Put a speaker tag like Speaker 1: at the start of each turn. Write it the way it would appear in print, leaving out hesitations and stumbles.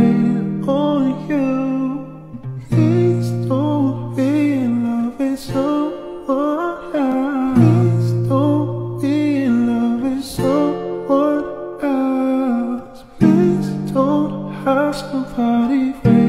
Speaker 1: waiting on you. Please don't be in love with someone else. Please don't be in love with someone else. Please don't have somebody waiting.